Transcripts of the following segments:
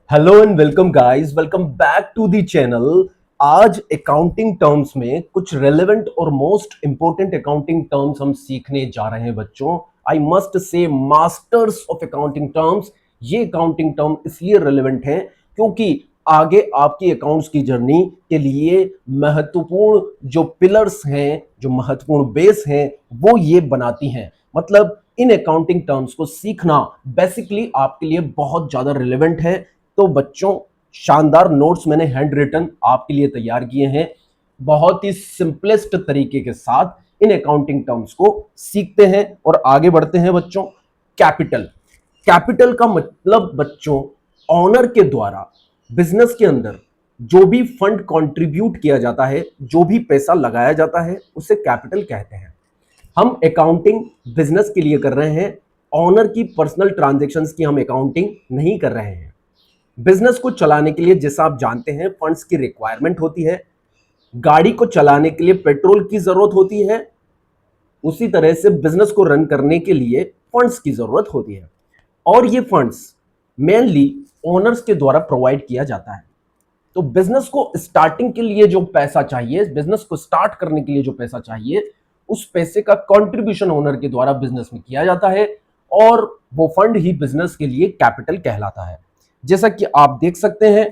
Hello and welcome guys, welcome back to the channel. आज accounting terms में कुछ relevant और मोस्ट इंपॉर्टेंट अकाउंटिंग टर्म्स हम सीखने जा रहे हैं बच्चों। I must say masters of accounting terms. ये अकाउंटिंग टर्म इसलिए रेलेवेंट हैं क्योंकि आगे आपकी अकाउंट्स की जर्नी के लिए महत्वपूर्ण जो पिलर्स हैं, जो महत्वपूर्ण बेस हैं, वो ये बनाती हैं। मतलब इन अकाउंटिंग टर्म्स को सीखना बेसिकली आपके लिए बहुत ज्यादा रिलेवेंट है। तो बच्चों, शानदार नोट्स मैंने हैंड रिटन आपके लिए तैयार किए हैं। बहुत ही सिंपलेस्ट तरीके के साथ इन अकाउंटिंग टर्म्स को सीखते हैं और आगे बढ़ते हैं बच्चों। कैपिटल। कैपिटल का मतलब बच्चों, ऑनर के द्वारा बिजनेस के अंदर जो भी फंड कंट्रीब्यूट किया जाता है, जो भी पैसा लगाया जाता है, उसे कैपिटल कहते हैं। हम अकाउंटिंग बिजनेस के लिए कर रहे हैं, ऑनर की पर्सनल ट्रांजैक्शंस की हम अकाउंटिंग नहीं कर रहे हैं। बिजनेस को चलाने के लिए, जैसा आप जानते हैं, फंड्स की रिक्वायरमेंट होती है। गाड़ी को चलाने के लिए पेट्रोल की जरूरत होती है। उसी तरह से बिजनेस को रन करने के लिए फंड्स की जरूरत होती है और ये फंड्स मेनली ओनर्स के द्वारा प्रोवाइड किया जाता है। तो बिजनेस को स्टार्टिंग के लिए जो पैसा चाहिए, बिजनेस को स्टार्ट करने के लिए जो पैसा चाहिए, उस पैसे का कंट्रीब्यूशन ओनर के द्वारा बिजनेस में किया जाता है और वो फंड ही बिजनेस के लिए कैपिटल कहलाता है। जैसा कि आप देख सकते हैं,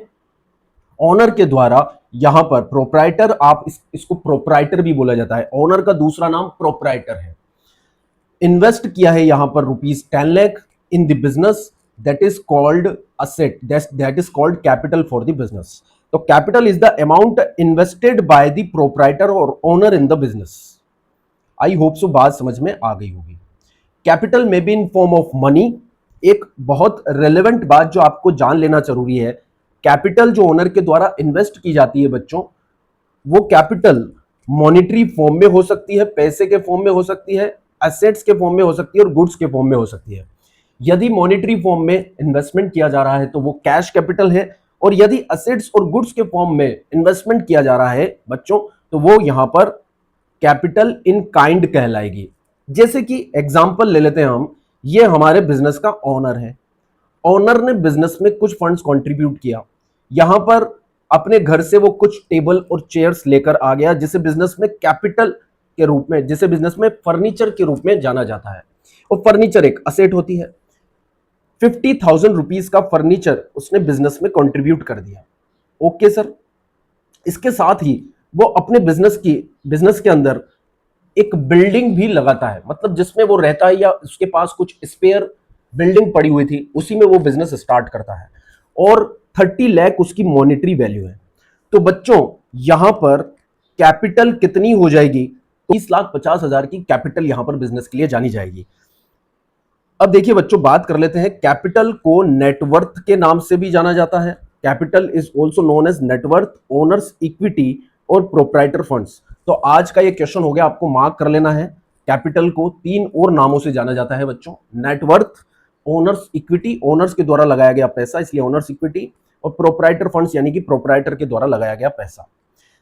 ओनर के द्वारा यहां पर प्रोप्राइटर, आप इसको प्रोप्राइटर भी बोला जाता है, ओनर का दूसरा नाम प्रोप्राइटर है। इन्वेस्ट किया है यहां पर ₹10 lakh in the business, that is called asset, that is called capital for the business. तो capital is the amount invested by the proprietor और owner in the business. I hope so बात समझ में आ गई होगी। कैपिटल में be in form of money. एक बहुत रेलेवेंट बात जो आपको जान लेना जरूरी है, कैपिटल जो ओनर के द्वारा इन्वेस्ट की जाती है बच्चों, वो कैपिटल मॉनिटरी फॉर्म में हो सकती है, पैसे के फॉर्म में हो सकती है, एसेट्स के फॉर्म में हो सकती है और गुड्स के फॉर्म में हो सकती है। यदि मॉनिटरी फॉर्म में इन्वेस्टमेंट किया जा रहा है तो वो कैश कैपिटल है, और यदि एसेट्स और गुड्स के फॉर्म में इन्वेस्टमेंट किया जा रहा है बच्चों, तो वो यहां पर कैपिटल इन काइंड कहलाएगी। जैसे कि एग्जांपल ले लेते हैं हम, ये हमारे बिजनेस का ओनर है। ओनर ने बिजनेस में कुछ फंड्स कंट्रीब्यूट किया, यहां पर अपने घर से वो कुछ टेबल और चेयर्स लेकर आ गया, जिसे बिजनेस में कैपिटल के रूप में, जिसे बिजनेस में फर्नीचर के रूप में जाना जाता है। और फर्नीचर एक असेट होती है। 50,000 रुपीज का फर्नीचर उसने बिजनेस में कंट्रीब्यूट कर दिया। Okay sir. इसके साथ ही वो अपने बिजनेस के अंदर एक बिल्डिंग भी लगाता है, मतलब जिसमें वो रहता है या उसके पास कुछ स्पेयर बिल्डिंग पड़ी हुई थी, उसी में वो बिजनेस स्टार्ट करता है। और 30 लाख उसकी मॉनेटरी वैल्यू है। तो बच्चों, यहां पर कैपिटल कितनी हो जाएगी? तो 30,50,000 की कैपिटल यहां पर बिजनेस के लिए जानी जाएगी। अब देखिए बच्चों, बात कर लेते हैं, कैपिटल को नेटवर्थ के नाम से भी जाना जाता है। Capital is also known as net worth, owners equity और प्रोप्राइटर फंड्स। तो आज का ये क्वेश्चन हो गया, आपको मार्क कर लेना है। कैपिटल को 3 और नामों से जाना जाता है बच्चों, नेटवर्थ, ओनर्स इक्विटी, ओनर्स के द्वारा लगाया गया पैसा इसलिए ओनर्स इक्विटी, और प्रोप्राइटर फंड्स यानी कि प्रोप्राइटर के द्वारा लगाया गया पैसा।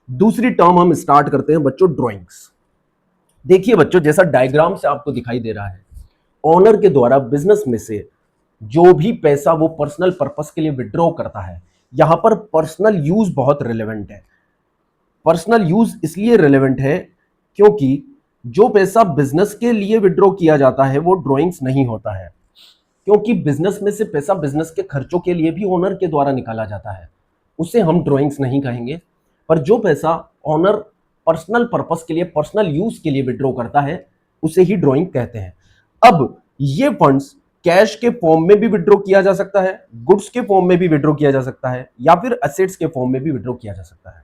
दूसरी टर्म हम स्टार्ट करते हैं बच्चों, ड्रॉइंग्स। देखिए बच्चों, जैसा डायग्राम से आपको दिखाई दे रहा है, ओनर के द्वारा बिजनेस में से जो भी पैसा वो पर्सनल पर्पस के लिए विड्रॉ करता है, यहां पर पर्सनल यूज बहुत रिलेवेंट है। पर्सनल यूज इसलिए रिलेवेंट है क्योंकि जो पैसा बिजनेस के लिए विड्रॉ किया जाता है वो ड्रॉइंग्स नहीं होता है, क्योंकि बिजनेस में से पैसा बिजनेस के खर्चों के लिए भी ओनर के द्वारा निकाला जाता है, उसे हम ड्रॉइंग्स नहीं कहेंगे। पर जो पैसा ओनर पर्सनल पर्पस के लिए, पर्सनल यूज के लिए विड्रॉ करता है, उसे ही ड्रॉइंग कहते हैं। अब ये फंड्स कैश के फॉर्म में भी विड्रॉ किया जा सकता है, गुड्स के फॉर्म में भी विड्रॉ किया जा सकता है, या फिर एसेट्स के फॉर्म में भी विड्रॉ किया जा सकता है।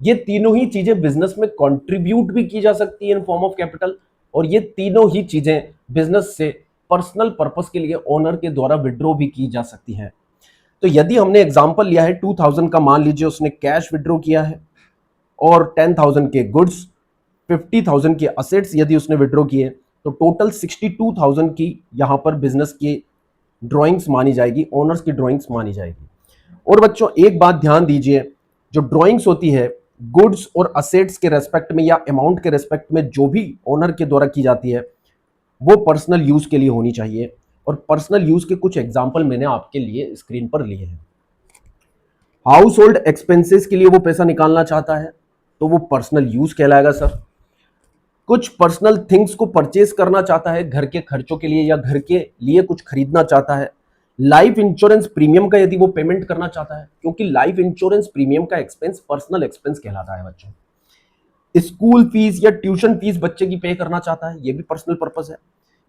ये तीनों ही चीजें बिजनेस में कंट्रीब्यूट भी की जा सकती है इन फॉर्म ऑफ कैपिटल, और ये तीनों ही चीजें बिजनेस से पर्सनल पर्पस के लिए ओनर के द्वारा विड्रॉ भी की जा सकती हैं। तो यदि हमने एग्जांपल लिया है 2000 का, मान लीजिए उसने कैश विड्रॉ किया है, और 10,000 के गुड्स, 50,000 के असेट्स यदि उसने विड्रॉ किए, तो टोटल 62,000 की यहां पर बिजनेस की ड्राइंग्स मानी जाएगी, ओनर्स की ड्राइंग्स मानी जाएगी। और बच्चों एक बात ध्यान दीजिए, जो ड्राइंग्स होती है गुड्स और असेट्स के रेस्पेक्ट में या अमाउंट के रेस्पेक्ट में जो भी ओनर के द्वारा की जाती है, वो पर्सनल यूज के लिए होनी चाहिए। और पर्सनल यूज के कुछ एग्जांपल मैंने आपके लिए स्क्रीन पर लिए हैं। हाउस होल्ड एक्सपेंसेस के लिए वो पैसा निकालना चाहता है तो वो पर्सनल यूज कहलाएगा सर। कुछ पर्सनल थिंग्स को परचेज करना चाहता है घर के खर्चों के लिए या घर के लिए कुछ खरीदना चाहता है। लाइफ इंश्योरेंस प्रीमियम का यदि वो पेमेंट करना चाहता है, क्योंकि लाइफ इंश्योरेंस प्रीमियम का एक्सपेंस पर्सनल एक्सपेंस कहलाता है बच्चों। स्कूल फीस या ट्यूशन फीस बच्चे की पे करना चाहता है, ये भी पर्सनल पर्पस है।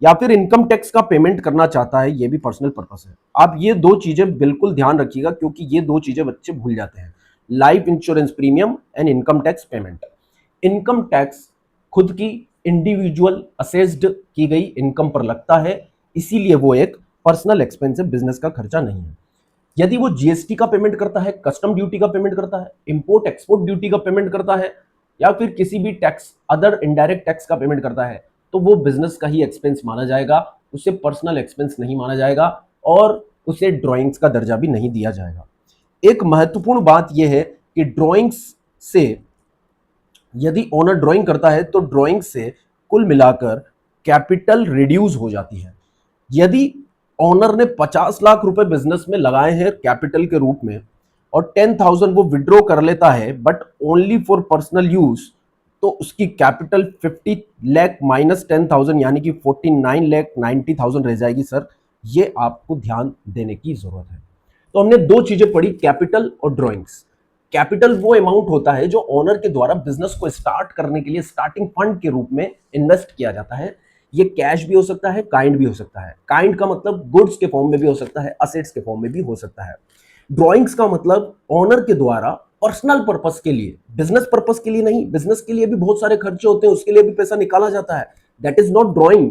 या फिर इनकम टैक्स का पेमेंट करना चाहता है, ये भी पर्सनल पर्पस है। आप ये दो चीजें बिल्कुल ध्यान रखिएगा, क्योंकि ये दो चीजें बच्चे भूल जाते हैं, life insurance premium and income tax payment. Income tax खुद की इंडिविजुअल असेस्ड की गई इनकम पर लगता है, इसीलिए वो एक पर्सनल एक्सपेंस है, बिजनेस का खर्चा नहीं है। यदि वो जीएसटी का पेमेंट करता है, कस्टम ड्यूटी का पेमेंट करता है, इंपोर्ट एक्सपोर्ट ड्यूटी का पेमेंट करता है, या फिर किसी भी टैक्स, अदर इनडायरेक्ट टैक्स का पेमेंट करता है, तो वो बिजनेस का ही एक्सपेंस माना जाएगा, उसे पर्सनल एक्सपेंस नहीं माना जाएगा और उसे ड्राइंग्स का दर्जा भी नहीं दिया जाएगा। एक महत्वपूर्ण बात यह है कि ड्राइंग्स से, यदि ओनर ड्राइंग करता है तो ड्राइंग से कुल मिलाकर कैपिटल रिड्यूस हो जाती है। यदि ओनर ने 50 लाख रुपए बिजनेस में लगाए हैं कैपिटल के रूप में और 10,000 वो विड्रॉ कर लेता है but only for personal use, तो उसकी कैपिटल 50 लाख माइनस 10,000 यानी कि 49,90,000 रह जाएगी सर। ये आपको ध्यान देने की जरूरत है। तो हमने दो चीजें पढ़ी, कैपिटल और ड्राइंग्स। कैपिटल वो अमाउंट होता है जो ओनर के द्वारा बिजनेस को स्टार्ट करने के लिए स्टार्टिंग फंड के रूप में इन्वेस्ट किया जाता है। ये कैश भी हो सकता है, काइंड भी हो सकता है। काइंड का मतलब गुड्स के फॉर्म में भी हो सकता है, असेट्स के फॉर्म में भी हो सकता है। ड्राइंग्स का मतलब ओनर के द्वारा पर्सनल पर्पस के लिए, बिजनेस पर्पस के लिए नहीं। बिजनेस के लिए भी बहुत सारे खर्चे होते हैं, उसके लिए भी पैसा निकाला जाता है, that is not drawing.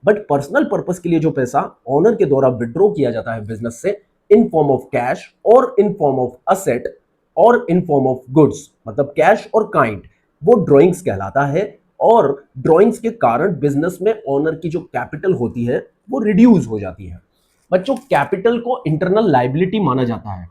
But personal purpose के लिए जो पैसा ओनर के द्वारा विड्रॉ किया जाता है बिजनेस से, इन फॉर्म ऑफ कैश और इन फॉर्म ऑफ असेट और इन फॉर्म ऑफ गुड्स, मतलब कैश और काइंड, वो ड्राइंग्स कहलाता है। और ड्राइंग्स के कारण बिजनेस में ओनर की जो कैपिटल होती है वो रिड्यूस हो जाती है। बच्चों, कैपिटल को इंटरनल लायबिलिटी माना जाता है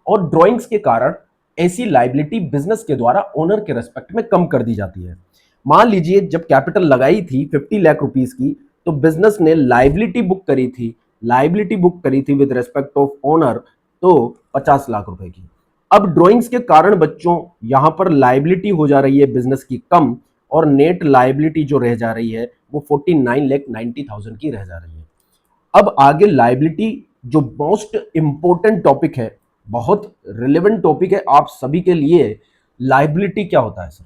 और ड्राइंग्स के कारण ऐसी लायबिलिटी बिजनेस के द्वारा ओनर के रेस्पेक्ट में कम कर दी जाती है। मान लीजिए जब कैपिटल लगाई थी 50 लाख रुपीस की, तो बिजनेस ने लायबिलिटी बुक करी थी, विद रेस्पेक्ट ऑफ ओनर, तो 50 लाख रुपए की। अब ड्राइंग्स के कारण बच्चों यहां पर लायबिलिटी हो जा रही है बिजनेस की कम, और नेट लायबिलिटी जो रह जा रही है वो 49,90,000 की रह जा रही है। अब आगे लायबिलिटी, जो मोस्ट इंपॉर्टेंट टॉपिक है, बहुत रिलेवेंट टॉपिक है आप सभी के लिए। लायबिलिटी क्या होता है सर?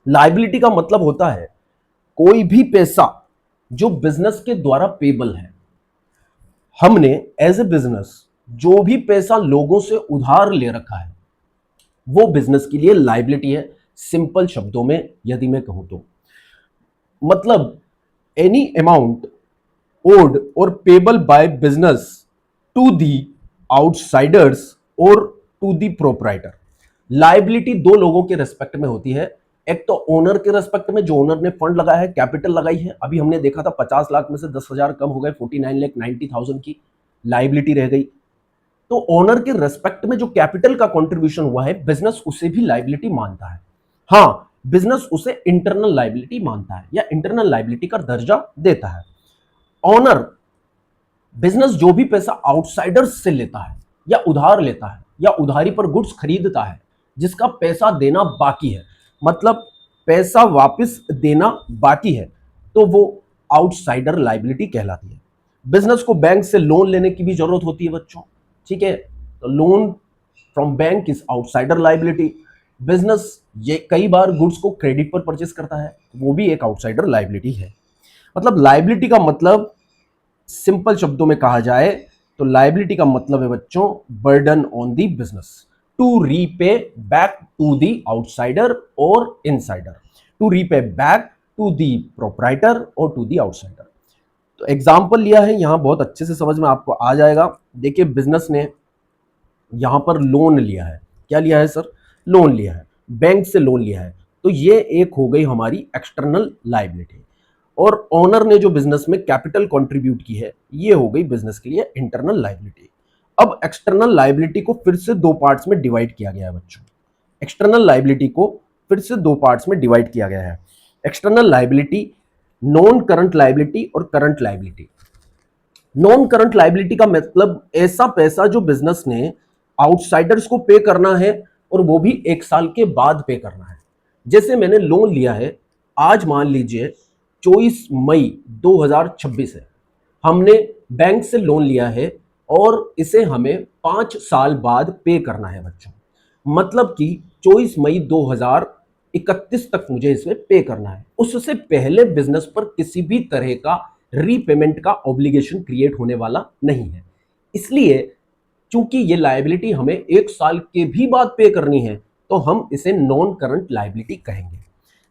लायबिलिटी का मतलब होता है कोई भी पैसा जो बिजनेस के द्वारा पेबल है। हमने एज ए बिजनेस जो भी पैसा लोगों से उधार ले रखा है वो बिजनेस के लिए लायबिलिटी है। सिंपल शब्दों में यदि मैं कहूं तो मतलब any amount owed or payable by business to the outsiders or to the proprietor। Liability दो लोगों के रेस्पेक्ट में होती है। एक तो ओनर के रेस्पेक्ट में, जो ओनर ने फंड लगाया है, कैपिटल लगाई है। अभी हमने देखा था 50 लाख में से 10,000 कम हो गए, 49,90,000 की लायबिलिटी रह गई। तो ओनर के रेस्पेक्ट में जो कैपिटल का कंट्रीब्यूशन हुआ है, बिजनेस उसे भी लायबिलिटी मानता है। हाँ, बिजनेस उसे इंटरनल लायबिलिटी मानता है या इंटरनल लायबिलिटी का दर्जा देता है। ऑनर, बिजनेस जो भी पैसा आउटसाइडर्स से लेता है या उधार लेता है या उधारी पर गुड्स खरीदता है जिसका पैसा देना बाकी है, मतलब पैसा वापस देना बाकी है, तो वो आउटसाइडर लायबिलिटी कहलाती है। बिजनेस को बैंक से लोन लेने की भी जरूरत होती है बच्चों, ठीक है, तो loan from bank is outsider liability. Business ये कई बार गुड्स को क्रेडिट पर परचेस करता है, वो भी एक आउटसाइडर लायबिलिटी है। मतलब लायबिलिटी का मतलब सिंपल शब्दों में कहा जाए तो लायबिलिटी का मतलब है बच्चों burden on the business to repay back to the outsider और insider, to repay back to the proprietor और टू दी आउटसाइडर। तो एग्जांपल लिया है यहां, बहुत अच्छे से समझ में आपको आ जाएगा। देखिए बिजनेस ने यहां पर लोन लिया है। क्या लिया है सर? लोन लिया है, बैंक से लोन लिया है। तो ये एक हो गई हमारी एक्सटर्नल लायबिलिटी। और ओनर ने जो बिजनेस में कैपिटल कंट्रीब्यूट की है, ये हो गई बिजनेस के लिए इंटरनल लायबिलिटी। अब एक्सटर्नल लायबिलिटी को फिर से दो पार्ट्स में डिवाइड किया गया है बच्चों। एक्सटर्नल लायबिलिटी को फिर से दो पार्ट्स में डिवाइड किया गया है। External liability, non current liability और current liability. Non current liability का मतलब ऐसा पैसा जो बिजनेस ने आउटसाइडर्स को पे करना है और वो भी 1 साल के बाद पे करना है। जैसे मैंने लोन लिया है, आज मान लीजिए 24 मई 2026 है, हमने बैंक से लोन लिया है और इसे हमें 5 साल बाद पे करना है बच्चों। मतलब कि 24 मई 2031 तक मुझे इसमें पे करना है। उससे पहले बिजनेस पर किसी भी तरह का रीपेमेंट का ऑब्लिगेशन क्रिएट होने वाला नहीं है। इसलिए चूंकि ये लायबिलिटी हमें 1 साल के भी बाद पे करनी है, तो हम इसे नॉन करंट लायबिलिटी कहेंगे।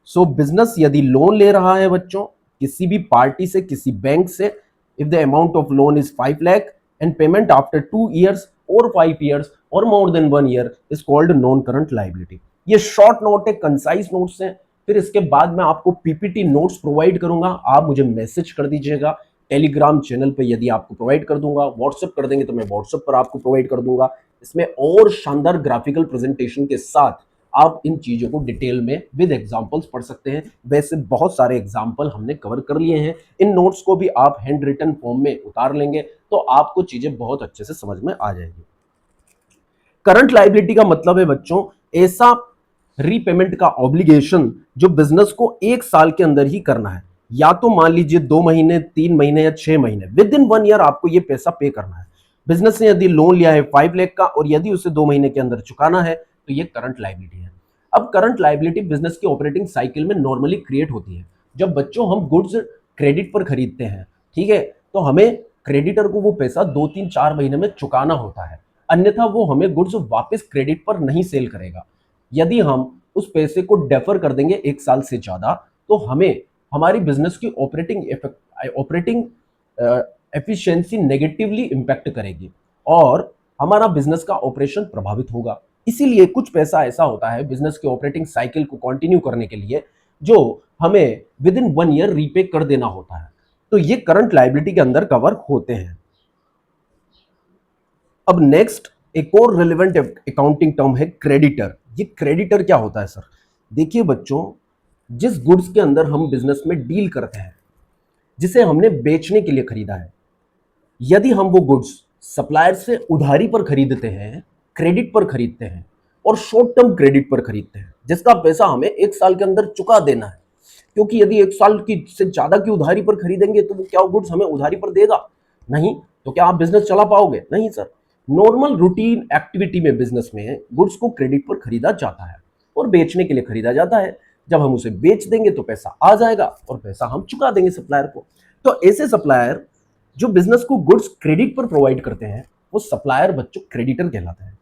सो बिजनेस यदि लोन ले रहा है बच्चों किसी भी पार्टी से, किसी बैंक से, if the amount of loan is 5 lakh and payment after 2 years or 5 years or more than 1 year is called non current liability। ये शॉर्ट नोट है, कंसाइज नोट्स हैं। फिर इसके बाद मैं आपको पीपीटी नोट्स प्रोवाइड करूंगा, आप मुझे मैसेज कर दीजिएगा। टेलीग्राम चैनल पे यदि आपको प्रोवाइड कर दूंगा, व्हाट्सएप कर देंगे तो मैं व्हाट्सएप पर आपको प्रोवाइड कर दूंगा। इसमें और शानदार ग्राफिकल प्रेजेंटेशन के साथ आप इन चीजों को डिटेल में विद एग्जांपल्स पढ़ सकते हैं। वैसे बहुत सारे एग्जांपल हमने कवर कर लिए हैं। इन नोट्स को भी आप हैंड रिटन फॉर्म में उतार लेंगे तो आपको चीजें बहुत अच्छे से समझ में आ जाएगी। करंट लायबिलिटी का मतलब है बच्चों ऐसा रीपेमेंट का ऑब्लिगेशन जो बिजनेस को 1 साल के अंदर ही करना है, या तो मान लीजिए 2 महीने, 3 महीने या 6 महीने, विद इन 1 ईयर आपको ये पैसा पे करना है। बिजनेस ने यदि लोन लिया है 5 लाख का और यदि उसे 2 महीने के अंदर चुकाना है तो ये करंट लायबिलिटी है। अब करंट लायबिलिटी बिजनेस की ऑपरेटिंग साइकिल में नॉर्मली क्रिएट होती है। जब बच्चों हम गुड्स क्रेडिट पर खरीदते हैं, ठीक है, तो हमें क्रेडिटर को वो पैसा 2, 3, 4 महीने में चुकाना होता है, अन्यथा वो हमें गुड्स वापस क्रेडिट पर नहीं सेल करेगा। यदि हम उस पैसे को डेफर कर देंगे 1 साल से ज्यादा तो हमें हमारी बिजनेस की ऑपरेटिंग एफिशिएंसी नेगेटिवली इंपैक्ट करेगी और हमारा बिजनेस का ऑपरेशन प्रभावित होगा। इसीलिए कुछ पैसा ऐसा होता है बिजनेस के ऑपरेटिंग साइकिल को कंटिन्यू करने के लिए जो हमें विद इन 1 ईयर रीपे कर देना होता है, तो ये करंट लायबिलिटी के अंदर कवर होते हैं। अब नेक्स्ट एक और रेलेवेंट अकाउंटिंग टर्म है क्रेडिटर। ये क्रेडिटर क्या होता है सर? देखिए बच्चों, जिस गुड्स के अंदर हम बिजनेस में डील करते हैं, जिसे हमने बेचने के लिए खरीदा है, यदि हम वो गुड्स सप्लायर से उधारी पर खरीदते हैं, क्रेडिट पर खरीदते हैं और शॉर्ट टर्म क्रेडिट पर खरीदते हैं जिसका पैसा हमें 1 साल के अंदर चुका देना है, क्योंकि यदि 1 साल की से ज्यादा की उधारी पर खरीदेंगे तो वो क्या गुड्स हमें उधारी पर देगा? नहीं। तो क्या आप बिजनेस चला पाओगे? नहीं सर। नॉर्मल रूटीन एक्टिविटी में बिजनेस में गुड्स को क्रेडिट पर खरीदा जाता है और बेचने के लिए खरीदा जाता है। जब हम उसे बेच देंगे तो पैसा आ जाएगा और पैसा हम चुका देंगे सप्लायर को। तो ऐसे सप्लायर जो बिजनेस को गुड्स क्रेडिट पर प्रोवाइड करते हैं वो सप्लायर बच्चों क्रेडिटर कहलाते हैं।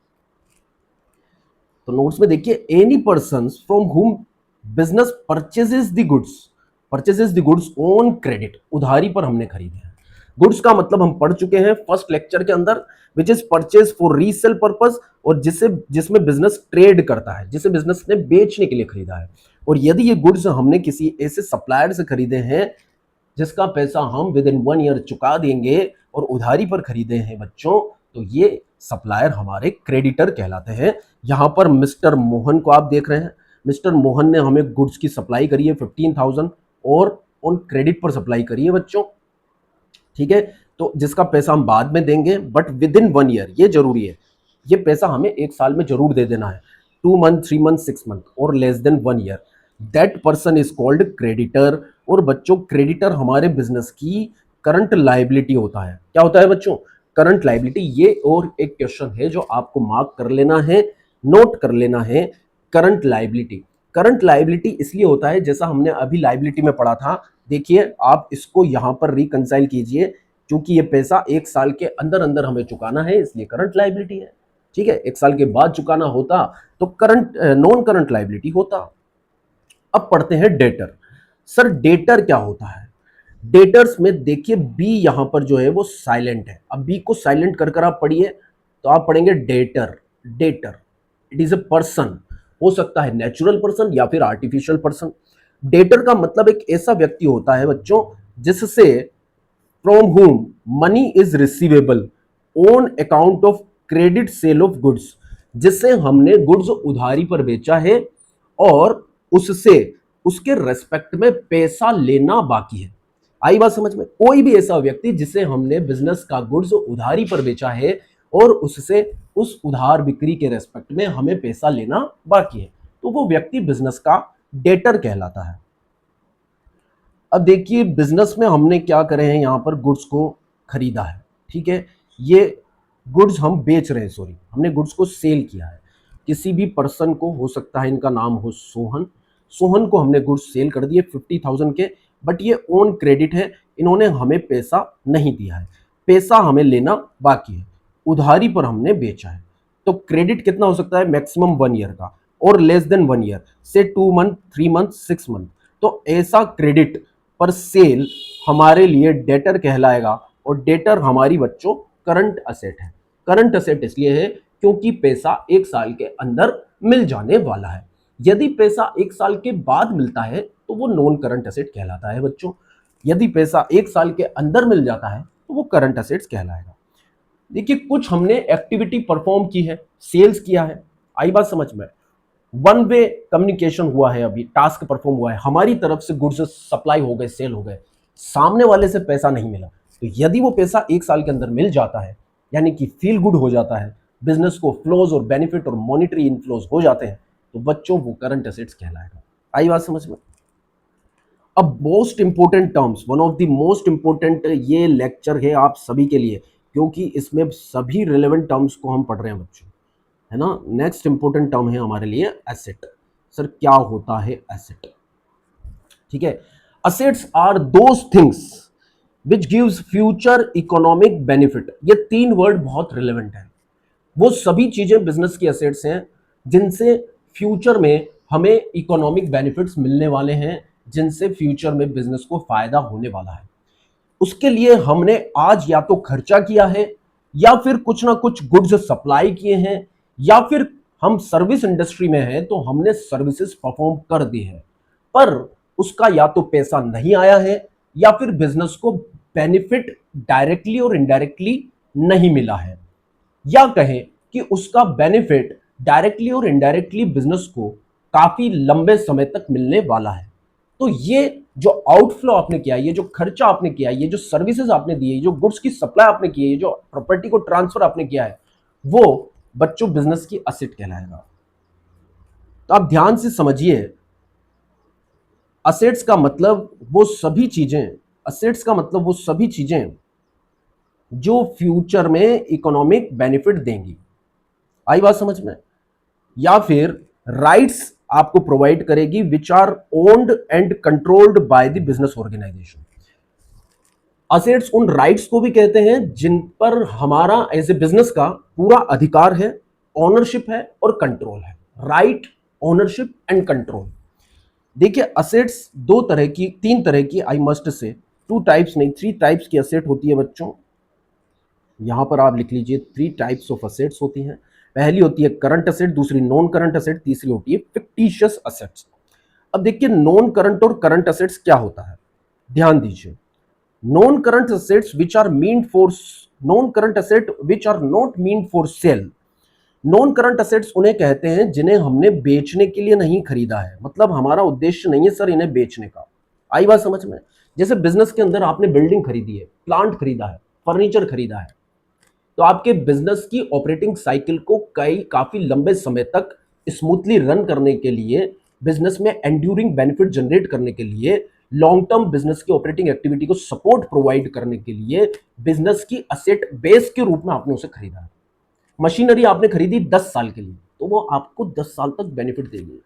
तो नोट्स में देखिए, एनी पर्सन फ्रॉम हुम business purchases the goods on credit, उधारी पर हमने खरीदे हैं। गुड्स का मतलब हम पढ़ चुके हैं फर्स्ट लेक्चर के अंदर, which is purchase for resale purpose, और जिसमें बिजनेस ट्रेड करता है, जिसे बिजनेस ने बेचने के लिए खरीदा है। और यदि ये गुड्स हमने किसी ऐसे सप्लायर से खरीदे हैं जिसका पैसा हम विद इन 1 ईयर चुका देंगे और उधारी पर खरीदे हैं बच्चों, तो ये सप्लायर हमारे क्रेडिटर कहलाते हैं। यहां पर मिस्टर मोहन को आप देख रहे हैं, मिस्टर मोहन ने हमें गुड्स की सप्लाई करी है 15,000 और ऑन क्रेडिट पर सप्लाई करी है बच्चों, ठीक है, तो जिसका पैसा हम बाद में देंगे बट विद इन 1 ईयर, ये जरूरी है, ये पैसा हमें 1 साल में जरूर दे देना है, 2 मंथ, 3 मंथ, 6 मंथ और less than 1 year. That person is called creditor. और बच्चों क्रेडिटर हमारे बिजनेस की करंट लायबिलिटी होता है। क्या होता है बच्चों? Current liability. ये और एक क्वेश्चन है जो आपको मार्क कर लेना है, नोट कर लेना है। करंट लायबिलिटी इसलिए होता है, जैसा हमने अभी लायबिलिटी में पढ़ा था, देखिए आप इसको यहां पर रिकंसाइल कीजिए, क्योंकि ये पैसा 1 साल के अंदर अंदर हमें चुकाना है, इसलिए करंट लायबिलिटी है, ठीक है। 1 साल के बाद चुकाना होता तो नॉन करंट लायबिलिटी होता। अब पढ़ते हैं डेटर। सर डेटर क्या होता है? डेटर्स में देखिए बी यहां पर जो है वो साइलेंट है। अब बी को साइलेंट कर आप पढ़िए तो आप पढ़ेंगे debtor. It is a person, हो सकता है नेचुरल पर्सन या फिर आर्टिफिशियल पर्सन। डेटर का मतलब एक ऐसा व्यक्ति होता है बच्चों जिससे फ्रॉम हुम money is receivable on account of credit sale of goods, जिससे हमने गुड्स उधारी पर बेचा है और उससे उसके रेस्पेक्ट में पैसा लेना बाकी है। आई बात समझ में? कोई भी ऐसा व्यक्ति जिसे हमने बिजनेस का गुड्स उधारी पर बेचा है और उससे उस उधार बिक्री के रेस्पेक्ट में हमें पैसा लेना बाकी है, तो वो व्यक्ति बिजनेस का डेटर कहलाता है। अब देखिए बिजनेस में हमने क्या करे हैं, यहां पर गुड्स को खरीदा है, ठीक है, ये गुड्स हम बेच रहे हैं, सॉरी हमने गुड्स को सेल किया है। किसी भी पर्सन को, हो सकता है इनका नाम हो सोहन, सोहन को हमने गुड्स सेल कर दिए 50,000 के, बट ये ओन क्रेडिट है, इन्होंने हमें पैसा नहीं दिया है, पैसा हमें लेना बाकी है, उधारी पर हमने बेचा है। तो क्रेडिट कितना हो सकता है, मैक्सिमम 1 ईयर का, और लेस देन 1 ईयर से 2 मंथ, 3 मंथ, 6 मंथ। तो ऐसा क्रेडिट पर सेल हमारे लिए डेटर कहलाएगा, और डेटर हमारी बच्चों करंट असेट है। करंट असेट इसलिए है क्योंकि पैसा 1 साल के अंदर मिल जाने वाला है। यदि पैसा 1 साल के बाद मिलता है तो वो नॉन करंट असेट कहलाता है बच्चों। यदि पैसा 1 साल के अंदर मिल जाता है तो वो करंट असेट्स कहलाएगा। देखिए कुछ हमने एक्टिविटी परफॉर्म की है, सेल्स किया है, आई बात समझ में, वन वे कम्युनिकेशन हुआ है, अभी टास्क परफॉर्म हुआ है, हमारी तरफ से गुड्स सप्लाई हो गए, सेल हो गए, सामने वाले से पैसा नहीं मिला। तो यदि वो पैसा 1 साल के अंदर मिल जाता है, यानी कि फील गुड हो जाता है, बिजनेस को फ्लोज और बेनिफिट और मॉनिटरी इनफ्लोज हो जाते हैं, तो बच्चों वो करंट असेट्स कहलाएगा। आई बात समझ में। अब most important terms, one of the most important ये लेक्चर है आप सभी के लिए, क्योंकि इसमें सभी रिलेवेंट टर्म्स को हम पढ़ रहे हैं बच्चों, है ना। नेक्स्ट इंपोर्टेंट टर्म है हमारे लिए एसेट। सर क्या होता है एसेट, ठीक है। Assets are those things which gives future economic benefit. ये 3 वर्ड बहुत रिलेवेंट है। वो सभी चीजें बिजनेस की एसेट्स हैं जिनसे फ्यूचर में हमें इकोनॉमिक बेनिफिट्स मिलने वाले हैं, जिनसे फ्यूचर में बिजनेस को फायदा होने वाला है। उसके लिए हमने आज या तो खर्चा किया है, या फिर कुछ ना कुछ गुड्स सप्लाई किए हैं, या फिर हम सर्विस इंडस्ट्री में हैं तो हमने सर्विसेज परफॉर्म कर दी है, पर उसका या तो पैसा नहीं आया है, या फिर बिजनेस को बेनिफिट डायरेक्टली और इनडायरेक्टली नहीं मिला है, या कहें कि उसका बेनिफिट डायरेक्टली और इनडायरेक्टली बिजनेस को काफी लंबे समय तक मिलने वाला है। तो ये जो आउटफ्लो आपने किया, ये जो खर्चा आपने किया, ये जो सर्विसेज आपने दी है, जो गुड्स की सप्लाई आपने की है, ये जो प्रॉपर्टी को ट्रांसफर आपने किया है, वो बच्चों बिजनेस की असेट कहलाएगा। तो आप ध्यान से समझिए, असेट्स का मतलब वो सभी चीजें, असेट्स का मतलब वो सभी चीजें जो फ्यूचर में इकोनॉमिक बेनिफिट देंगी। आई बात समझ में। या फिर राइट्स आपको प्रोवाइड करेगी which are owned and controlled by the business organisation. Assets उन राइट्स को भी कहते हैं जिन पर हमारा एज ए बिजनेस का पूरा अधिकार है, ओनरशिप है और कंट्रोल है। Right, ownership and control. देखिए असेट्स 2 तरह की, 3 तरह की, आई मस्ट से 2 टाइप्स नहीं 3 टाइप्स की असेट होती है बच्चों। यहां पर आप लिख लीजिए 3 टाइप्स ऑफ असेट्स होती हैं। पहली होती है करंट असेट, दूसरी नॉन करंट असेट, तीसरी होती है फिक्टिशियस असेट्स। अब देखिए नॉन करंट और करंट असेट्स क्या होता है, ध्यान दीजिए। Non current assets which are meant for, non current asset which are not meant for sale. Non current assets उन्हें कहते हैं जिन्हें हमने बेचने के लिए नहीं खरीदा है, मतलब हमारा उद्देश्य नहीं है सर इन्हें बेचने का। आई बात समझ में। जैसे बिजनेस के अंदर आपने बिल्डिंग खरीदी है, प्लांट खरीदा है, फर्नीचर खरीदा है, तो आपके बिजनेस की ऑपरेटिंग साइकिल को काफी लंबे समय तक स्मूथली रन करने के लिए, बिजनेस में एंड्यूरिंग बेनिफिट जनरेट करने के लिए, लॉन्ग टर्म बिजनेस की ऑपरेटिंग एक्टिविटी को सपोर्ट प्रोवाइड करने के लिए बिजनेस की असेट बेस के रूप में आपने उसे खरीदा है। मशीनरी आपने खरीदी 10 साल के लिए, तो वो आपको 10 साल तक बेनिफिट देगी।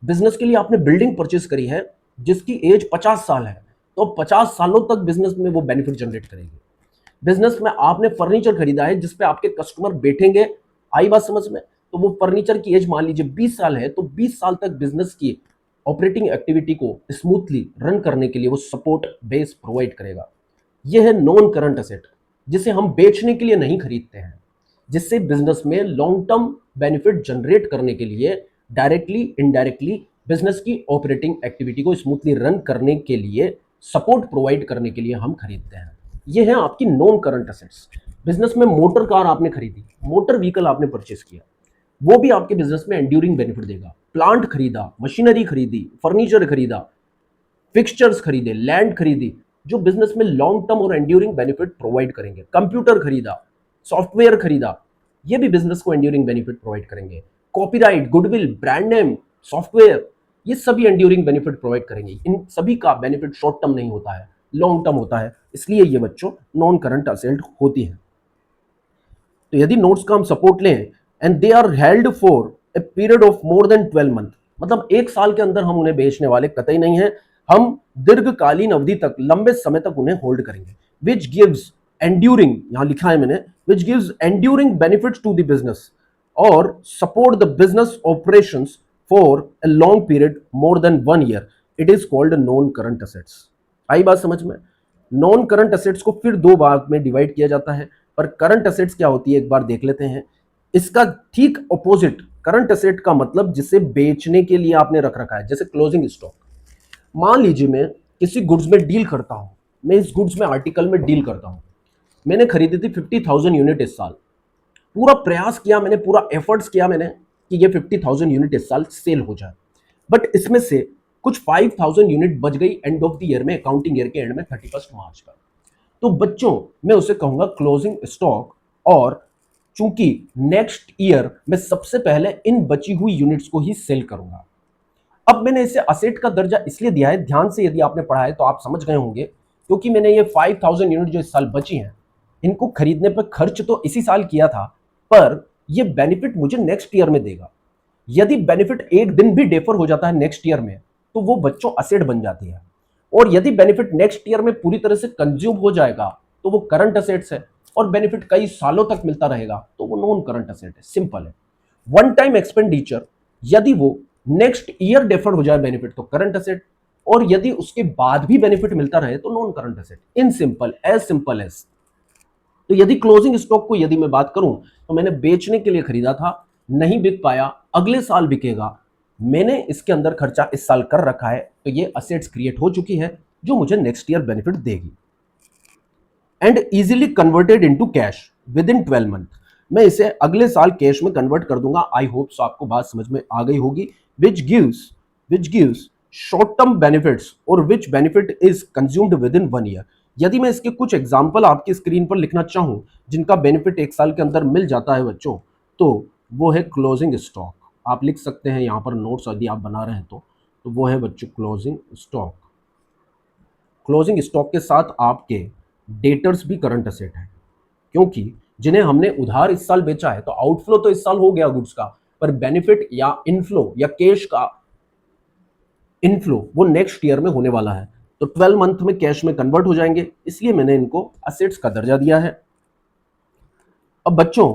बिजनेस के लिए आपने बिल्डिंग परचेज करी है जिसकी एज 50 साल है, तो 50 सालों तक बिजनेस में वो बेनिफिट जनरेट करेगी। बिजनेस में आपने फर्नीचर खरीदा है जिसपे आपके कस्टमर बैठेंगे, आई बात समझ में, तो वो फर्नीचर की एज मान लीजिए 20 साल है, तो 20 साल तक बिजनेस की ऑपरेटिंग एक्टिविटी को स्मूथली रन करने के लिए वो सपोर्ट बेस प्रोवाइड करेगा। यह है नॉन करंट असेट, जिसे हम बेचने के लिए नहीं खरीदते हैं, जिससे बिजनेस में लॉन्ग टर्म बेनिफिट जनरेट करने के लिए डायरेक्टली इनडायरेक्टली बिजनेस की ऑपरेटिंग एक्टिविटी को स्मूथली रन करने के लिए सपोर्ट प्रोवाइड करने के लिए हम खरीदते हैं। ये है आपकी नॉन करंट असेट्स। बिजनेस में मोटर कार आपने खरीदी, मोटर व्हीकल आपने परचेस किया, वो भी आपके बिजनेस में एंड्यूरिंग बेनिफिट देगा। प्लांट खरीदा, मशीनरी खरीदी, फर्नीचर खरीदा, फिक्सचर्स खरीदे, लैंड खरीदी, जो बिजनेस में लॉन्ग टर्म और एंड्यूरिंग बेनिफिट प्रोवाइड करेंगे। कंप्यूटर खरीदा, सॉफ्टवेयर खरीदा, ये भी बिजनेस को एंड्यूरिंग बेनिफिट प्रोवाइड करेंगे। Copyright, goodwill, brand name, software, ये सभी एंड्यूरिंग बेनिफिट प्रोवाइड करेंगे। इन सभी का बेनिफिट शॉर्ट टर्म नहीं होता है, लॉन्ग टर्म होता है, इसलिए ये बच्चों नॉन करंट असेट होती है। तो यदि नोट्स का हम सपोर्ट लें and they are held for a period of more than 12 month, मतलब एक साल के अंदर हम उन्हें बेचने वाले कतई नहीं है, हम दीर्घकालीन अवधि तक, लंबे समय तक उन्हें होल्ड करेंगे। विच गिव्स एंड्यूरिंग, यहां लिखा है मैंने, which gives enduring benefits to the business और support the business operations for a long period more than 1 year, it is called non current assets. आई बात समझ में? नॉन करंट असेट्स को फिर दो भाग में डिवाइड किया जाता है, पर करंट असेट्स क्या होती है एक बार देख लेते हैं। इसका ठीक ऑपोजिट करंट असेट का मतलब जिसे बेचने के लिए आपने रख रखा है, जैसे क्लोजिंग स्टॉक। मान लीजिए मैं किसी गुड्स में डील करता हूं, मैं इस गुड्स में आर्टिकल में डील करता हूं, मैंने खरीदी थी 50,000 यूनिट इस साल, पूरा प्रयास किया मैंने, पूरा एफर्ट्स किया मैंने कि ये 50,000 यूनिट इस साल सेल हो जाए, बट इसमें से कुछ 5,000 यूनिट बच गई एंड ऑफ द ईयर में, अकाउंटिंग ईयर के एंड में 31 मार्च का। तो बच्चों मैं उसे कहूंगा क्लोजिंग स्टॉक, और चूंकि नेक्स्ट ईयर मैं सबसे पहले इन बची हुई यूनिट्स को ही सेल करूंगा। अब मैंने इसे असेट का दर्जा इसलिए दिया है, ध्यान से यदि आपने पढ़ा है तो आप समझ गए होंगे, क्योंकि मैंने ये 5,000 यूनिट जो इस साल बची हैं, इनको खरीदने पर खर्च तो इसी साल किया था, पर ये बेनिफिट मुझे नेक्स्ट ईयर में देगा। यदि बेनिफिट एक दिन भी डेफर हो जाता है नेक्स्ट ईयर में, तो वो बच्चों असेट बन जाती है, और यदि बेनिफिट नेक्स्ट ईयर में पूरी तरह से कंज्यूम हो जाएगा तो वो करंट असेट्स है, और बेनिफिट कई सालों तक मिलता रहेगा तो वो नॉन करंट असेट है। सिंपल है। वन टाइम एक्सपेंडिचर, यदि वो नेक्स्ट ईयर डेफर हो जाए बेनिफिट तो करंट असेट, और यदि उसके बाद भी बेनिफिट मिलता रहे तो non current asset. In simple age. तो यदि क्लोजिंग स्टॉक को यदि मैं बात करूं तो मैंने बेचने के लिए खरीदा था, नहीं बिक पाया, अगले साल बिकेगा, मैंने इसके अंदर खर्चा इस साल कर रखा है, तो ये असेट्स क्रिएट हो चुकी है जो मुझे नेक्स्ट ईयर बेनिफिट देगी। And easily converted into cash with in 12 month, मैं इसे अगले साल कैश में कन्वर्ट कर दूंगा। आई होप सो आपको बात समझ में आ गई होगी। Which gives short term benefits और which benefit is consumed within 1 year. यदि मैं इसके कुछ एग्जाम्पल आपकी स्क्रीन पर लिखना चाहूं जिनका बेनिफिट एक साल के अंदर मिल जाता है बच्चों, तो वो है क्लोजिंग स्टॉक। आप लिख सकते हैं यहाँ पर नोट्स यदि आप बना रहे हैं तो वो है बच्चों क्लोजिंग स्टॉक। क्लोजिंग स्टॉक के साथ आपके डेटर्स भी करंट असेट है, क्योंकि जिन्हें हमने उधार इस साल बेचा है तो आउटफ्लो तो इस साल हो गया गुड्स का, पर बेनिफिट या इनफ्लो या कैश का इनफ्लो वो नेक्स्ट ईयर में होने वाला है, तो 12 मंथ में कैश में कन्वर्ट हो जाएंगे, इसलिए मैंने इनको असेट्स का दर्जा दिया है। अब बच्चों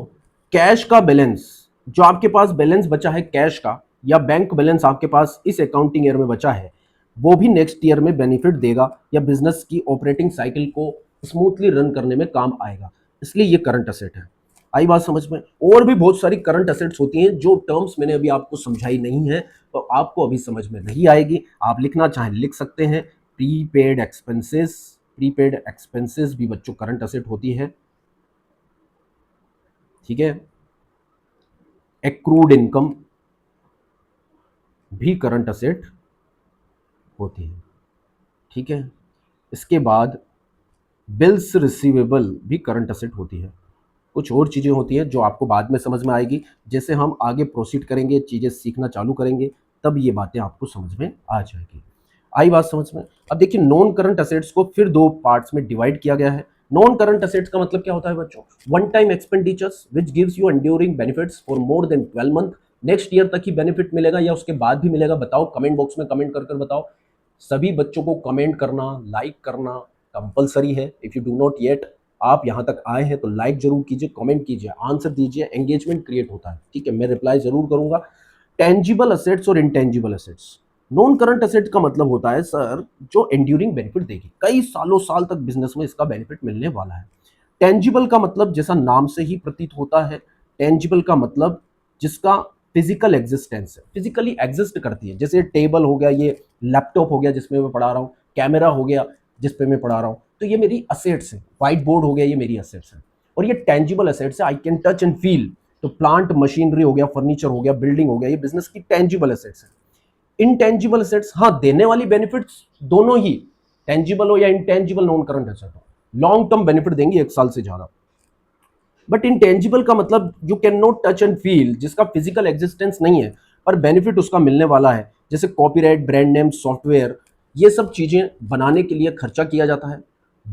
कैश का बैलेंस, जो आपके पास बैलेंस बचा है कैश का, या बैंक बैलेंस आपके पास इस अकाउंटिंग ईयर में बचा है, वो भी नेक्स्ट ईयर में बेनिफिट देगा या बिजनेस की ऑपरेटिंग साइकिल को स्मूथली रन करने में काम आएगा, इसलिए ये करंट असेट है। आई बात समझ में? और भी बहुत सारी करंट असेट्स होती हैं जो टर्म्स मैंने अभी आपको समझाई नहीं है, तो आपको अभी समझ में नहीं आएगी, आप लिखना चाहें लिख सकते हैं। प्रीपेड एक्सपेंसेस भी बच्चों करंट असेट होती है, ठीक है। एक्रूड इनकम भी करंट असेट होती है, ठीक है। इसके बाद बिल्स रिसीवेबल भी करंट असेट होती है। कुछ और चीज़ें होती हैं जो आपको बाद में समझ में आएगी, जैसे हम आगे प्रोसीड करेंगे, चीज़ें सीखना चालू करेंगे, तब ये बातें आपको समझ में आ जाएगी। आई बात समझ में? अब देखिए नॉन करंट असेट्स को फिर दो पार्ट्स में डिवाइड किया गया है। नॉन करंट असेट्स का मतलब क्या होता है बच्चों? One time expenditures which gives you enduring benefits for more than 12 month, next year तक ही बेनिफिट मिलेगा या उसके बाद भी मिलेगा, बताओ कमेंट बॉक्स में कमेंट कर कर बताओ। सभी बच्चों को कमेंट करना, लाइक करना कंपलसरी है। If you do not yet, आप यहाँ तक आए हैं तो लाइक जरूर कीजिए, कमेंट कीजिए, आंसर दीजिए, एंगेजमेंट क्रिएट होता है, ठीक है। मैं रिप्लाई जरूर करूंगा। टेंजिबल असेट्स और intangible assets, non current asset का मतलब होता है सर जो एंड्यूरिंग बेनिफिट देगी, कई सालों साल तक बिजनेस में इसका बेनिफिट मिलने वाला है। टेंजिबल का मतलब जैसा नाम से ही प्रतीत होता है, टेंजिबल का मतलब जिसका फिजिकल एग्जिस्टेंस है, फिजिकली एग्जिस्ट करती है, जैसे टेबल हो गया, ये लैपटॉप हो गया जिसमें मैं पढ़ा रहा हूँ, कैमरा हो गया जिस पे मैं पढ़ा रहा हूँ, तो ये मेरी असेट्स है। व्हाइट बोर्ड हो गया, ये मेरी असेट्स है, और ये टेंजिबल असेट्स है, I can touch and feel. तो प्लांट मशीनरी हो गया, फर्नीचर हो गया, बिल्डिंग हो गया, ये बिजनेस की टेंजिबल असेट्स है। इनटेंजिबल असेट्स, हाँ देने वाली बेनिफिट्स दोनों ही, टेंजिबल हो या इनटेंजिबल, नॉन करंट असेट हो, लॉन्ग टर्म बेनिफिट देंगे एक साल से ज्यादा। बट इंटेंजिबल का मतलब you can not touch and feel, जिसका फिजिकल एग्जिस्टेंस नहीं है पर बेनिफिट उसका मिलने वाला है, जैसे कॉपीराइट, ब्रांड नेम, सॉफ्टवेयर, ये सब चीजें बनाने के लिए खर्चा किया जाता है,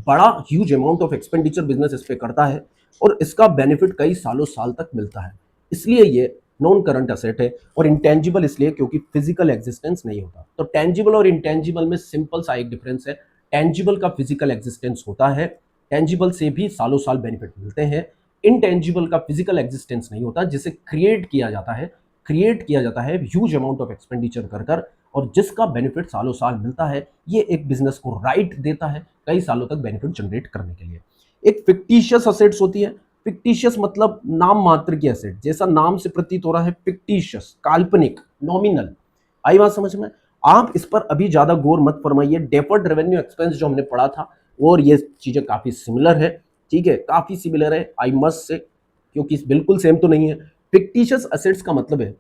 बड़ा huge amount of expenditure business इस पे करता है और इसका बेनिफिट कई सालों साल तक मिलता है, इसलिए ये नॉन करंट असेट है। और इंटेंजिबल इसलिए क्योंकि फिजिकल एग्जिस्टेंस नहीं होता। तो टेंजिबल और इंटेंजिबल में सिंपल सा एक डिफरेंस है, टेंजिबल का फिजिकल एग्जिस्टेंस होता है, टेंजिबल से भी सालों साल बेनिफिट मिलते हैं, इनटेंजिबल का फिजिकल एग्जिस्टेंस नहीं होता, जिसे क्रिएट किया जाता है, क्रिएट किया जाता है ह्यूज अमाउंट ऑफ एक्सपेंडिचर कर कर, और जिसका बेनिफिट सालों साल मिलता है, ये एक बिजनेस को राइट देता है कई सालों तक बेनिफिट जनरेट करने के लिए। एक फिक्टिशियस असेट्स होती है, फिक्टिशियस मतलब नाम मात्र की एसेट, जैसा नाम से प्रतीत हो रहा है, फिक्टिशियस, काल्पनिक, नॉमिनल। आई बात समझ में? आप इस पर अभी ज्यादा गौर मत फरमाइए, डेफर्ड रेवेन्यू एक्सपेंस जो हमने पढ़ा था और ये चीजें काफी सिमिलर है, ठीक है, काफी सिमिलर है आई मस्ट से, क्योंकि बिल्कुल सेम तो नहीं है। फिक्टिशियस असेट्स का मतलब है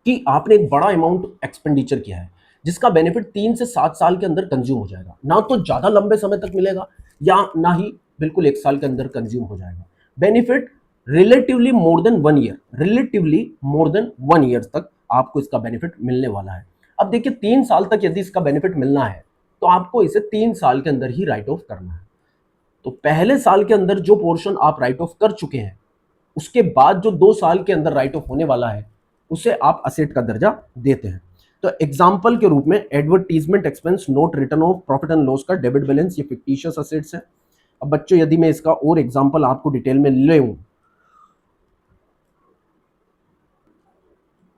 कि आपने एक बड़ा अमाउंट एक्सपेंडिचर किया है जिसका बेनिफिट 3 से 7 साल के अंदर कंज्यूम हो जाएगा, ना तो ज्यादा लंबे समय तक मिलेगा या ना ही बिल्कुल 1 साल के अंदर कंज्यूम हो जाएगा। बेनिफिट रिलेटिवली मोर देन 1 ईयर, रिलेटिवली मोर देन 1 ईयर तक आपको इसका बेनिफिट मिलने वाला है। अब देखिए 3 साल तक यदि इसका बेनिफिट मिलना है तो आपको इसे 3 साल के अंदर ही राइट ऑफ करना है। तो पहले साल के अंदर जो पोर्शन आप राइट ऑफ कर चुके हैं, उसके बाद जो 2 साल के अंदर राइट ऑफ होने वाला है उसे आप असेट का दर्जा देते हैं। तो एग्जाम्पल के रूप में advertisement expense note return of profit and loss का डेबिट बैलेंस, ये फिक्टिशियस असेट्स है। अब बच्चों यदि मैं इसका और एग्जाम्पल आपको डिटेल में ले लूं,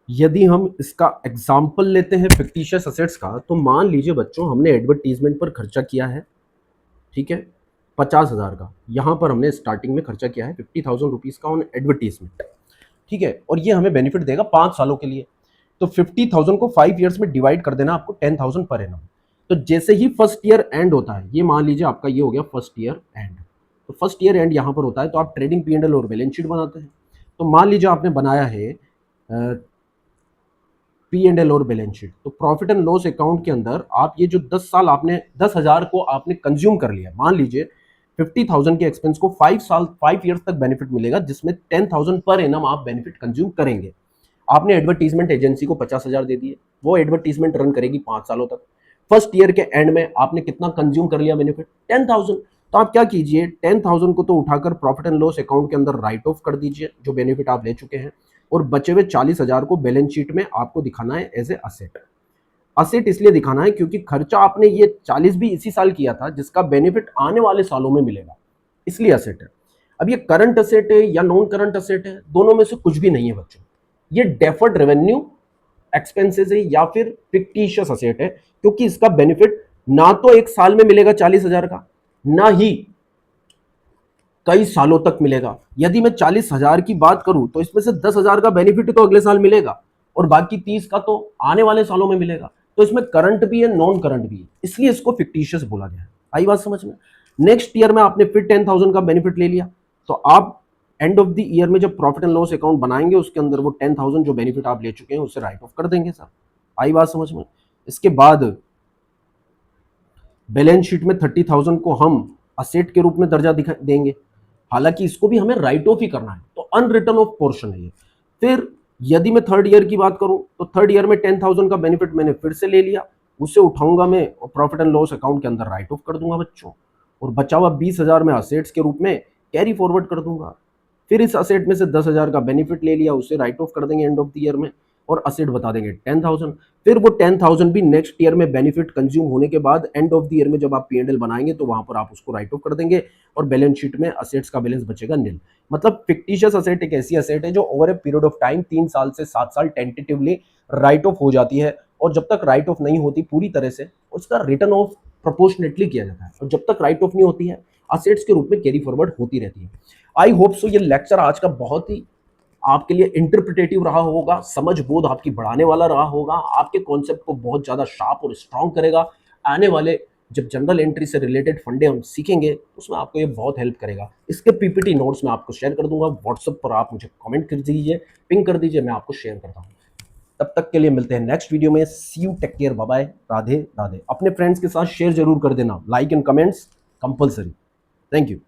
यदि हम इसका एग्जाम्पल लेते हैं फिक्टिशियस असेट्स का, तो मान लीजिए बच्चों हमने एडवर्टीजमेंट पर खर्चा किया है, ठीक है, 50,000 का, यहां पर हमने स्टार्टिंग में खर्चा किया है 50,000 रुपीज का ऑन एडवर्टीजमेंट, ठीक है, और ये हमें बेनिफिट देगा 5 सालों के लिए। तो 50,000 को 5 ईयर्स में डिवाइड कर देना आपको 10,000 पर एनम। तो जैसे ही फर्स्ट ईयर एंड होता है, ये मान लीजिए आपका ये हो गया फर्स्ट ईयर एंड, तो फर्स्ट ईयर एंड यहां पर होता है तो आप ट्रेडिंग P&L और बैलेंस शीट बनाते हैं। तो मान लीजिए आपने बनाया है P&L और बैलेंस शीट, तो प्रॉफिट एंड लॉस अकाउंट के अंदर आप ये जो 10 साल आपने 10,000 को आपने कंज्यूम कर लिया, मान लीजिए 50,000 के एक्सपेंस को 5 ईयर्स तक बेनिफिट मिलेगा, जिसमें 10,000 पर एनम आप बेनिफिट कंज्यूम करेंगे। आपने एडवर्टीजमेंट एजेंसी को 50,000 दे दिए, वो एडवर्टीजमेंट रन करेगी 5 सालों तक। फर्स्ट ईयर के एंड में आपने कितना कंज्यूम कर लिया बेनिफिट? 10,000। तो आप क्या कीजिए, 10,000 को तो उठाकर प्रॉफिट एंड लॉस अकाउंट के अंदर राइट ऑफ कर दीजिए जो बेनिफिट आप ले चुके हैं, और बचे हुए 40,000 को बैलेंस शीट में आपको दिखाना है एज ए असेट। असेट इसलिए दिखाना है क्योंकि खर्चा आपने ये 40 भी इसी साल किया था जिसका बेनिफिट आने वाले सालों में मिलेगा, इसलिए असेट है। अब ये करंट असेट है या नॉन करंट असेट है, दोनों में से कुछ भी नहीं है बच्चों, ये डेफर्ड रेवेन्यू एक्सपेंसेस है या फिर फिक्टिशियस असेट है, क्योंकि इसका बेनिफिट ना तो 1 साल में मिलेगा 40,000 का, ना ही कई सालों तक मिलेगा। यदि मैं 40,000 की बात करूं तो इसमें से 10,000 का बेनिफिट तो अगले साल मिलेगा और बाकी 30 का तो आने वाले सालों में मिलेगा। तो इसमें करंट भी है, नॉन करंट भी है, इसलिए इसको फिक्टिशियस बोला गया है। आई बात समझ में? नेक्स्ट ईयर में आपने फिर 10,000 का बेनिफिट ले लिया, तो आप एंड ऑफ द ईयर में जब प्रॉफिट एंड लॉस अकाउंट बनाएंगे उसके अंदर वो 10,000 जो बेनिफिट आप ले चुके हैं उसे राइट ऑफ कर देंगे सर। आई बात समझ में? इसके बाद बैलेंस शीट में 30,000 को हम असेट के रूप में दर्जा दिखा देंगे, हालांकि इसको भी हमें राइट ऑफ ही करना है, तो अनरिटर्न ऑफ पोर्शन है ये। फिर यदि मैं थर्ड ईयर की बात करूं तो थर्ड ईयर में 10,000 का बेनिफिट मैंने फिर से ले लिया, उसे उठाऊंगा मैं और प्रॉफिट एंड लॉस अकाउंट के अंदर राइट ऑफ कर दूंगा बच्चों, और बचा हुआ 20,000 में असेट्स के रूप में कैरी फॉरवर्ड कर दूंगा। फिर इस असेट में से 10,000 का बेनिफिट ले लिया, उसे राइट ऑफ कर देंगे एंड ऑफ द ईयर में, और असेट बता देंगे 10,000। फिर वो 10,000 भी नेक्स्ट ईयर में बेनिफिट कंज्यूम होने के बाद एंड ऑफ द ईयर में जब आप P&L बनाएंगे तो वहां पर आप उसको राइट ऑफ कर देंगे और बैलेंस शीट में असेट्स का बैलेंस बचेगा नील। मतलब फिक्टिशियस असेट एक ऐसी असेट है जो over A period of time 3 साल से 7 साल टेंटेटिवली राइट ऑफ हो जाती है, और जब तक राइट ऑफ नहीं होती पूरी तरह से उसका रिटर्न ऑफ प्रोपोर्शनेटली किया जाता है, और जब तक राइट ऑफ नहीं होती है असेट्स के रूप में कैरी फॉरवर्ड होती रहती है। आई होप सो ये लेक्चर आज का बहुत ही आपके लिए इंटरप्रिटेटिव रहा होगा, समझ बोध आपकी बढ़ाने वाला रहा होगा, आपके कॉन्सेप्ट को बहुत ज़्यादा शार्प और स्ट्रॉन्ग करेगा। आने वाले जब जनरल एंट्री से रिलेटेड फंडे हम सीखेंगे उसमें आपको ये बहुत हेल्प करेगा। इसके पीपीटी नोट्स मैं आपको शेयर कर दूंगा, व्हाट्सएप पर आप मुझे कमेंट कर दीजिए, पिंग कर दीजिए, मैं आपको शेयर करता हूँ। तब तक के लिए मिलते हैं नेक्स्ट वीडियो में। See you, take care, bye bye, Radhe Radhe. अपने फ्रेंड्स के साथ शेयर जरूर कर देना, like and comments compulsory. Thank you.